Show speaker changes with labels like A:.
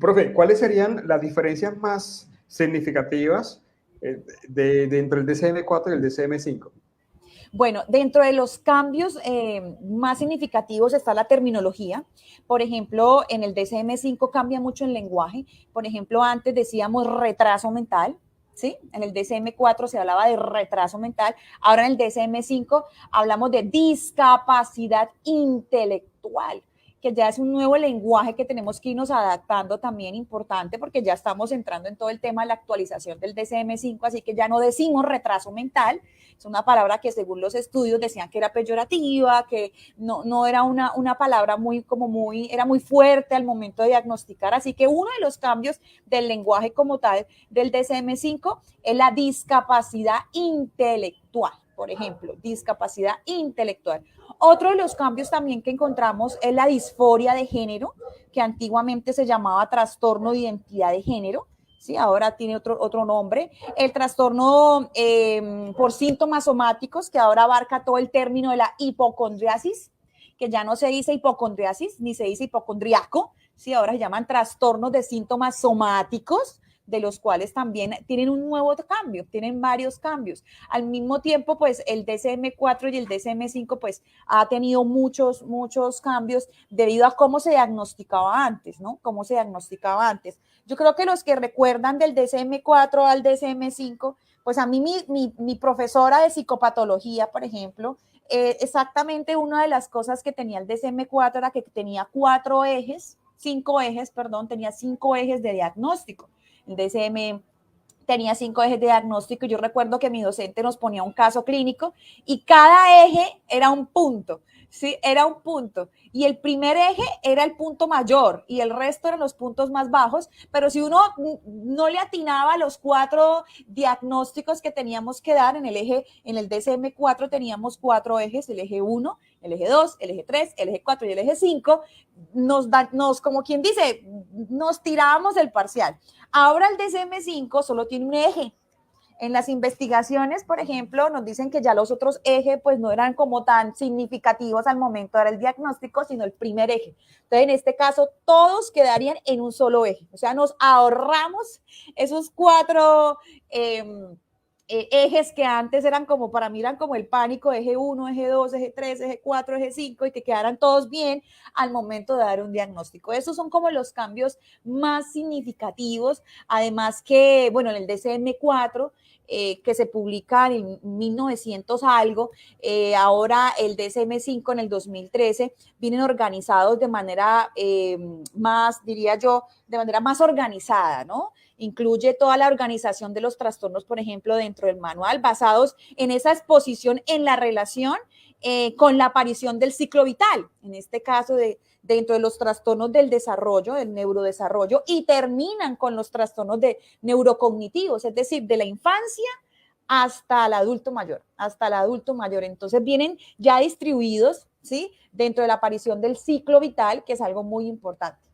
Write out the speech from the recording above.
A: Profe, ¿cuáles serían las diferencias más significativas entre el DCM4 y el DCM5?
B: Bueno, dentro de los cambios más significativos está la terminología. Por ejemplo, en el DCM5 cambia mucho el lenguaje. Por ejemplo, antes decíamos retraso mental, ¿sí? En el DCM4 se hablaba de retraso mental. Ahora en el DCM5 hablamos de discapacidad intelectual, que ya es un nuevo lenguaje que tenemos que irnos adaptando también, importante, porque ya estamos entrando en todo el tema de la actualización del DCM5, así que ya no decimos retraso mental. Es una palabra que según los estudios decían que era peyorativa, que no era una palabra era muy fuerte al momento de diagnosticar. Así que uno de los cambios del lenguaje como tal del DCM5 es la discapacidad intelectual, por ejemplo, discapacidad intelectual. Otro de los cambios también que encontramos es la disforia de género, que antiguamente se llamaba trastorno de identidad de género. Sí, ahora tiene otro nombre. El trastorno por síntomas somáticos, que ahora abarca todo el término de la hipocondriasis, que ya no se dice hipocondriasis ni se dice hipocondriaco, sí, ahora se llaman trastornos de síntomas somáticos, de los cuales también tienen un nuevo cambio, tienen varios cambios. Al mismo tiempo, pues el DCM4 y el DCM5 pues ha tenido muchos cambios debido a cómo se diagnosticaba antes, ¿no? Cómo se diagnosticaba antes. Yo creo que los que recuerdan del DCM4 al DCM5, pues a mí mi profesora de psicopatología, por ejemplo, exactamente una de las cosas que tenía el DCM4 era que tenía cinco ejes, tenía 5 ejes de diagnóstico. El DCM tenía 5 ejes de diagnóstico. Yo recuerdo que mi docente nos ponía un caso clínico y cada eje era un punto. Sí, era un punto. Y el primer eje era el punto mayor y el resto eran los puntos más bajos. Pero si uno no le atinaba a los 4 diagnósticos que teníamos que dar en el DCM4 teníamos 4 ejes, el eje 1, el eje 2, el eje 3, el eje 4 y el eje 5, como quien dice, nos tirábamos el parcial. Ahora el DCM5 solo tiene un eje. En las investigaciones, por ejemplo, nos dicen que ya los otros ejes pues no eran como tan significativos al momento de dar el diagnóstico, sino el primer eje. Entonces, en este caso, todos quedarían en un solo eje. O sea, nos ahorramos esos 4 ejes que antes eran como, para mí eran como el pánico, eje 1, eje 2, eje 3, eje 4, eje 5, y que quedaran todos bien al momento de dar un diagnóstico. Esos son como los cambios más significativos. Además que, bueno, en el DCM4, que se publica en 1900 algo, ahora el DCM5 en el 2013, vienen organizados de manera más, diría yo, de manera más organizada, ¿no? Incluye toda la organización de los trastornos, por ejemplo, dentro del manual, basados en esa exposición en la relación con la aparición del ciclo vital, en este caso dentro de los trastornos del desarrollo, del neurodesarrollo, y terminan con los trastornos de neurocognitivos, es decir, de la infancia hasta el adulto mayor, hasta el adulto mayor. Entonces vienen ya distribuidos, ¿sí? Dentro de la aparición del ciclo vital, que es algo muy importante.